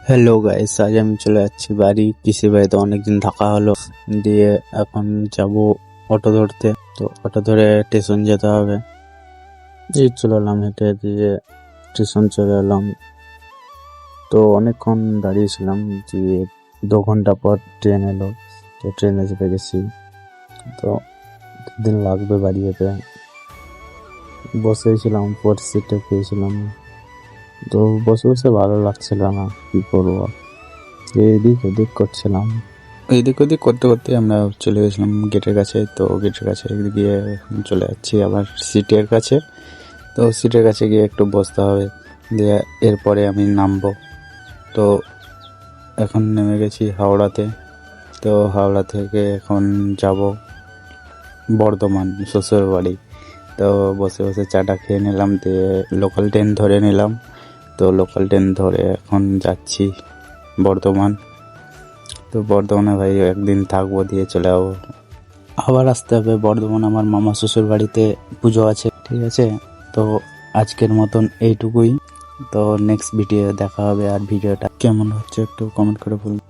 Hello guys, আজ আমি চলে যাচ্ছি বাড়ি। পিসির বাড়িতে অনেকদিন থাকা হলো, দিয়ে এখন যাব অটো ধরতে। তো অটো ধরে স্টেশন যেতে হবে। এই চলে এলাম হেঁটে, দিয়ে স্টেশন চলে এলাম। তো অনেকক্ষণ দাঁড়িয়েছিলাম, দিয়ে 2 ঘন্টা পর ট্রেন এলো। তো ট্রেনে চেপে গেছি। তো দিন লাগবে বাড়ি যেতে। বসেছিলাম, ফোর্থ সিটে পেয়েছিলাম। তো বসে বসে ভালো লাগছিল না, কি করবো, এদিক ওদিক করছিলাম। এদিক ওদিক করতে করতে আমরা চলে গেছিলাম গেটের কাছে। তো গেটের কাছে গিয়ে চলে যাচ্ছি আবার সিটের কাছে। তো সিটের কাছে গিয়ে একটু বসতে হবে, দিয়ে এরপরে আমি নামবো। তো এখন নেমে গেছি হাওড়াতে। তো হাওড়া থেকে এখন যাব বর্ধমান শ্বশুর বাড়ি। তো বসে বসে চাটা খেয়ে নিলাম, দিয়ে লোকাল ট্রেন ধরে নিলাম। তো লোকাল ট্রেন ধরে এখন যাচ্ছি বর্ধমান। তো বর্ধমানে ভাই একদিন থাকবো, দিয়ে চলে যাবো। আবার আসতে হবে বর্ধমান, আমার মামা শ্বশুর বাড়িতে পুজো আছে, ঠিক আছে। তো আজকের মতন এইটুকুই। তো নেক্সট ভিডিও দেখা হবে। আর ভিডিওটা কেমন হচ্ছে একটু কমেন্ট করে বলুন।